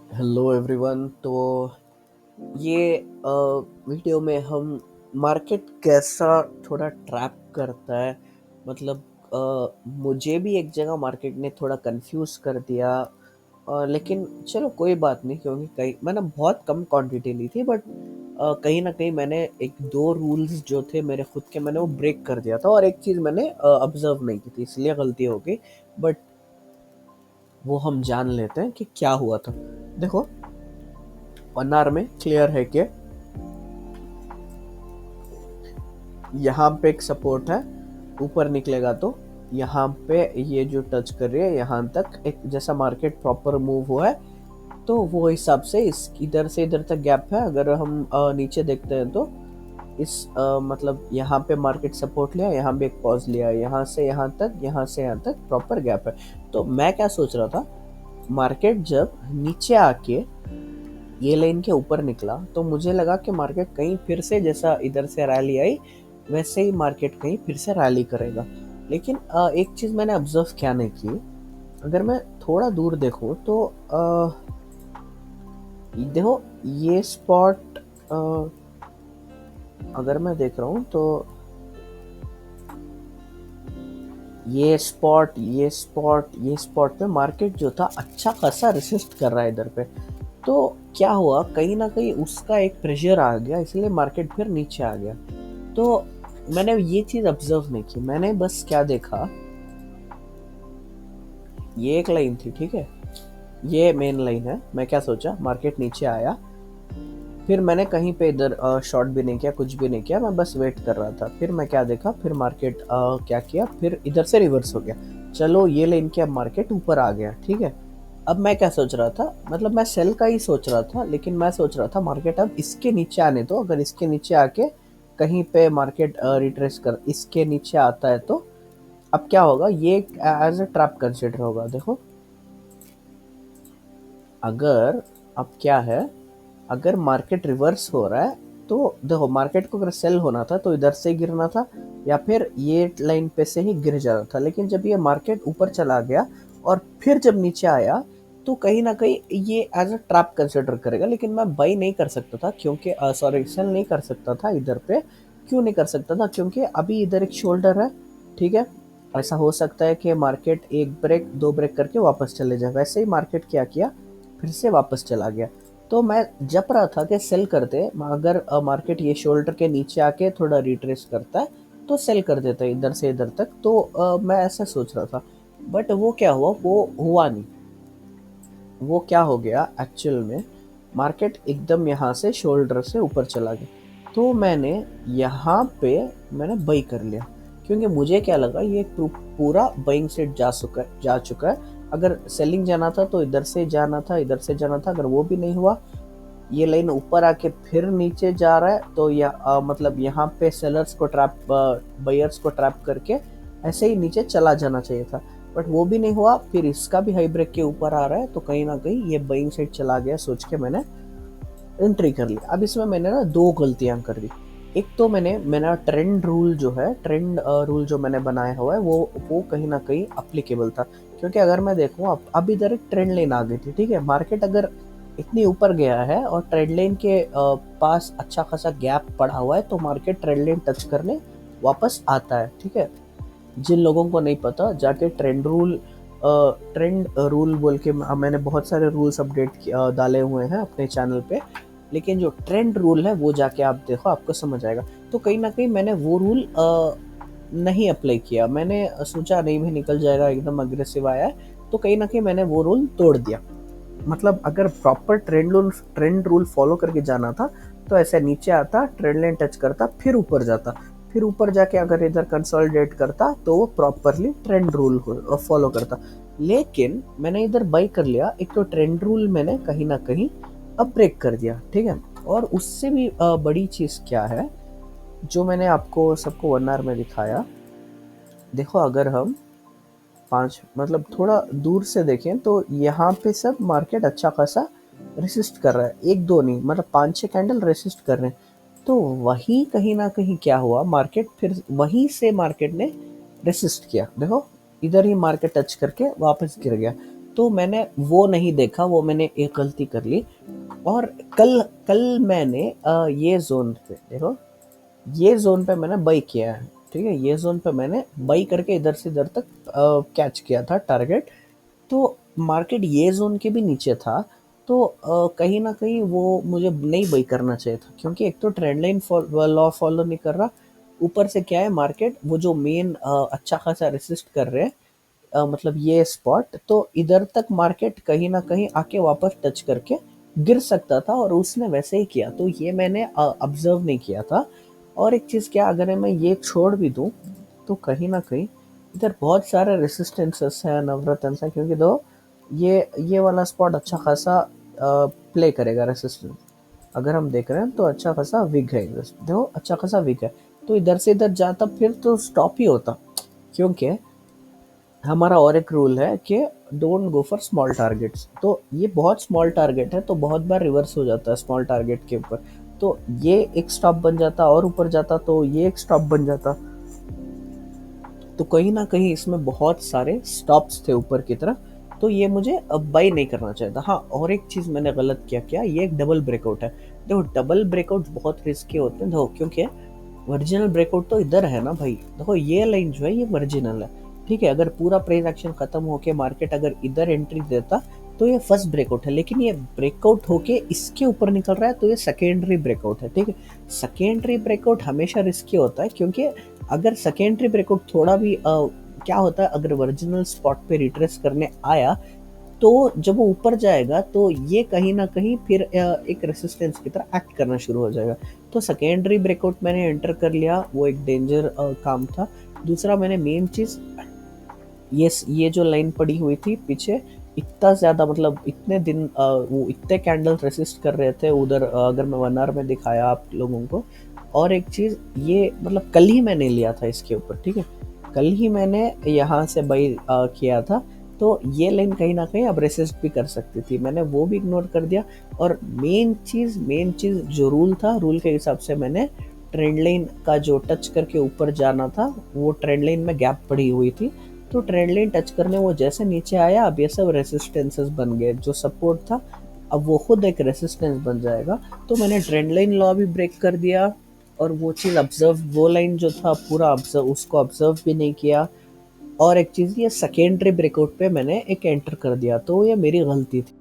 Hello everyone. तो ये video में हम मार्केट कैसा थोड़ा ट्रैप करता है। मतलब मुझे भी एक जगह मार्केट ने थोड़ा कंफ्यूज कर दिया। लेकिन चलो कोई बात नहीं, क्योंकि कहीं मैंने बहुत कम क्वांटिटी ली थी, बट कहीं ना कहीं मैंने एक दो रूल्स जो थे मेरे खुद के, मैंने वो ब्रेक कर दिया था, और एक चीज़ मैंने ऑब्जर्व नहीं की थी, इसलिए गलती हो गई। बट वो हम जान लेते हैं कि क्या हुआ था। देखो, वनार में क्लियर है कि यहाँ पे एक सपोर्ट है, ऊपर निकलेगा तो यहाँ पे ये जो टच कर रही है यहाँ तक, एक जैसा मार्केट प्रॉपर मूव हुआ है, तो वो हिसाब से इस इधर से इधर तक गैप है। अगर हम नीचे देखते हैं तो इस मतलब यहाँ पे मार्केट सपोर्ट लिया, यहाँ भी एक पॉज लिया, यहाँ से यहाँ तक, यहाँ से यहाँ तक प्रॉपर गैप है। तो मैं क्या सोच रहा था, मार्केट जब नीचे आके ये लाइन के ऊपर निकला तो मुझे लगा कि मार्केट कहीं फिर से, जैसा इधर से रैली आई वैसे ही मार्केट कहीं फिर से रैली करेगा। लेकिन एक चीज मैंने ऑब्जर्व क्या नहीं की, अगर मैं थोड़ा दूर देखूं तो देखो ये स्पॉट, अगर मैं देख रहा हूं तो ये स्पॉट पे मार्केट जो था अच्छा खासा रेसिस्ट कर रहा है इधर पे। तो क्या हुआ, कहीं ना कहीं उसका एक प्रेशर आ गया, इसलिए मार्केट फिर नीचे आ गया। तो मैंने ये चीज ऑब्जर्व नहीं की, मैंने बस क्या देखा, ये एक लाइन थी, ठीक है, ये मेन लाइन है। मैं क्या सोचा, मार्केट नीचे आया, फिर मैंने कहीं पे इधर शॉर्ट भी नहीं किया, कुछ भी नहीं किया, मैं बस वेट कर रहा था। फिर मैं क्या देखा, फिर मार्केट क्या किया, फिर इधर से रिवर्स हो गया। चलो ये लाइन के, अब मार्केट ऊपर आ गया, ठीक है। अब मैं क्या सोच रहा था, मतलब मैं सेल का ही सोच रहा था, लेकिन मैं सोच रहा था मार्केट अब इसके नीचे आने दो, अगर इसके नीचे आके कहीं पे मार्केट रिट्रेस कर इसके नीचे आता है तो अब क्या होगा, ये एज अ ट्रैप कंसिडर होगा। देखो, अगर अब क्या है, अगर मार्केट रिवर्स हो रहा है तो देखो, मार्केट को अगर सेल होना था तो इधर से गिरना था, या फिर ये लाइन पे से ही गिर जाना था। लेकिन जब ये मार्केट ऊपर चला गया और फिर जब नीचे आया, तो कहीं ना कहीं ये एज अ ट्रैप कंसिडर करेगा। लेकिन मैं बाई नहीं कर सकता था, क्योंकि सॉरी, सेल नहीं कर सकता था इधर पे। क्यों नहीं कर सकता था, क्योंकि अभी इधर एक शोल्डर है, ठीक है। ऐसा हो सकता है कि मार्केट एक ब्रेक दो ब्रेक करके वापस चले जाए, वैसे ही मार्केट क्या किया, फिर से वापस चला गया। तो मैं जप रहा था कि सेल करते, अगर मार्केट ये शोल्डर के नीचे आके थोड़ा रिट्रेस करता है तो सेल कर देता है इधर से इधर तक। तो मैं ऐसा सोच रहा था, बट वो क्या हुआ, वो हुआ नहीं। वो क्या हो गया एक्चुअल में, मार्केट एकदम यहाँ से शोल्डर से ऊपर चला गया। तो मैंने यहाँ पे मैंने बाई कर लिया, क्योंकि मुझे क्या लगा, ये पूरा बाइंग सेट जा चुका है। अगर सेलिंग जाना था तो इधर से जाना था, इधर से जाना था। अगर वो भी नहीं हुआ, ये लाइन ऊपर आके फिर नीचे जा रहा है, तो मतलब यहाँ पे सेलर्स को ट्रैप, बायर्स को ट्रैप करके ऐसे ही नीचे चला जाना चाहिए था। बट वो भी नहीं हुआ, फिर इसका भी हाई ब्रेक के ऊपर आ रहा है, तो कहीं ना कहीं ये बाइंग साइड चला गया, सोच के मैंने एंट्री कर ली। अब इसमें मैंने ना दो गलतियां कर दी। एक तो मैंने ट्रेंड रूल जो है, ट्रेंड रूल जो मैंने बनाया हुआ है, वो कहीं ना कहीं अप्लीकेबल था। क्योंकि अगर मैं देखूँ, अब इधर एक ट्रेंड लाइन आ गई थी, ठीक है। मार्केट अगर इतनी ऊपर गया है और ट्रेंड लाइन के पास अच्छा खासा गैप पड़ा हुआ है, तो मार्केट ट्रेंड लाइन टच करने वापस आता है, ठीक है। जिन लोगों को नहीं पता, जाके ट्रेंड रूल बोल के, मैंने बहुत सारे रूल्स अपडेट डाले हुए हैं अपने चैनल पे। लेकिन जो ट्रेंड रूल है वो जाके आप देखो, आपको समझ आएगा। तो कहीं ना कहीं मैंने वो रूल नहीं अप्लाई किया, मैंने सोचा नहीं भी निकल जाएगा, एकदम अग्रेसिव आया है, तो कहीं ना कहीं मैंने वो रूल तोड़ दिया। मतलब अगर प्रॉपर ट्रेंड रूल फॉलो करके जाना था, तो ऐसे नीचे आता, ट्रेंड लाइन टच करता, फिर ऊपर जाता, फिर ऊपर जाके अगर इधर कंसोलिडेट करता, तो वो प्रॉपरली ट्रेंड रूल फॉलो करता। लेकिन मैंने इधर बाई कर लिया, एक तो ट्रेंड रूल मैंने कहीं ना कहीं अब ब्रेक कर दिया, ठीक है। और उससे भी बड़ी चीज क्या है, जो मैंने आपको सबको 1 आवर में दिखाया। देखो, अगर हम पाँच, मतलब थोड़ा दूर से देखें, तो यहाँ पे सब मार्केट अच्छा खासा रेसिस्ट कर रहा है, एक दो नहीं, मतलब पांच छह कैंडल रेसिस्ट कर रहे हैं। तो वही कहीं ना कहीं क्या हुआ, मार्केट फिर वहीं से मार्केट ने रेसिस्ट किया। देखो, इधर ही मार्केट टच करके वापस गिर गया। तो मैंने वो नहीं देखा, वो मैंने एक गलती कर ली। और कल कल मैंने ये जोन पे देखो, ये जोन पे मैंने बाई किया है, ठीक है, ये जोन पे मैंने बाई करके इधर से इधर तक कैच किया था टारगेट। तो मार्केट ये जोन के भी नीचे था, तो कहीं ना कहीं वो मुझे नहीं बाई करना चाहिए था, क्योंकि एक तो ट्रेंड लाइन लॉ फॉलो नहीं कर रहा, ऊपर से क्या है, मार्केट वो जो मेन अच्छा खासा रेसिस्ट कर रहे हैं, मतलब ये स्पॉट, तो इधर तक मार्केट कहीं ना कहीं आके वापस टच करके गिर सकता था, और उसने वैसे ही किया, तो ये मैंने ऑब्जर्व नहीं किया था। और एक चीज़ क्या, अगर मैं ये छोड़ भी दूं तो कहीं ना कहीं इधर बहुत सारे रेसिस्टेंसेस है नवरत्न से, क्योंकि दो ये वाला स्पॉट अच्छा खासा प्ले करेगा रेसिस्टेंस। अगर हम देख रहे हैं तो अच्छा खासा विग है इधर, देखो अच्छा खासा विग है, तो इधर से इधर जाता फिर तो स्टॉप ही होता, क्योंकि हमारा और एक रूल है कि don't go for small targets. तो ये बहुत स्मॉल टारगेट है, तो बहुत बार रिवर्स हो जाता है स्मॉल टारगेट के ऊपर, तो ये एक स्टॉप बन जाता, और ऊपर जाता तो ये एक स्टॉप बन जाता। तो कहीं ना कहीं इसमें बहुत सारे स्टॉप्स थे ऊपर की तरफ, तो ये मुझे अब बाई नहीं करना चाहिए था। हाँ, और एक चीज़ मैंने गलत किया, क्या, ये एक डबल ब्रेकआउट है। देखो डबल ब्रेकआउट बहुत रिस्की होते हैं, देखो क्योंकि ओरिजिनल ब्रेकआउट तो इधर है ना भाई, देखो ये लाइन जो है ये ओरिजिनल है, ठीक है। अगर पूरा प्राइस एक्शन खत्म होके मार्केट अगर इधर एंट्री देता तो ये फर्स्ट ब्रेकआउट है, लेकिन ये ब्रेकआउट होके इसके ऊपर निकल रहा है, तो ये सेकेंडरी ब्रेकआउट है, ठीक है। सेकेंडरी ब्रेकआउट हमेशा रिस्की होता है, क्योंकि अगर सेकेंडरी ब्रेकआउट थोड़ा भी क्या होता है, अगर ओरिजिनल स्पॉट पे रिट्रेस करने आया, तो जब वो ऊपर जाएगा तो ये कहीं ना कहीं फिर एक रेसिस्टेंस की तरह एक्ट करना शुरू हो जाएगा। तो सेकेंडरी ब्रेकआउट मैंने एंटर कर लिया, वो एक डेंजर काम था। दूसरा, मैंने मेन चीज़, ये जो लाइन पड़ी हुई थी पीछे, इतना ज़्यादा, मतलब इतने दिन वो इतने कैंडल रेसिस्ट कर रहे थे उधर, अगर मैं 1 आवर में दिखाया आप लोगों को। और एक चीज़, ये मतलब कल ही मैंने लिया था इसके ऊपर, ठीक है, कल ही मैंने यहाँ से बाई किया था, तो ये लाइन कहीं ना कहीं अब रेसिस्ट भी कर सकती थी, मैंने वो भी इग्नोर कर दिया। और मेन चीज़ जो रूल था, रूल के हिसाब से मैंने ट्रेंड लाइन का जो टच करके ऊपर जाना था, वो ट्रेंड लाइन में गैप पड़ी हुई थी, तो ट्रेंड लाइन टच करने वो जैसे नीचे आया, अब ये सब रेसिस्टेंसेस बन गए, जो सपोर्ट था अब वो खुद एक रेसिस्टेंस बन जाएगा। तो मैंने ट्रेंड लाइन लॉ भी ब्रेक कर दिया, और वो चीज़ ऑब्जर्व, वो लाइन जो था पूरा ऑब्जर्व, उसको ऑब्जर्व भी नहीं किया। और एक चीज़, ये सेकेंडरी ब्रेकआउट पे मैंने एक एंटर कर दिया, तो ये मेरी गलती थी।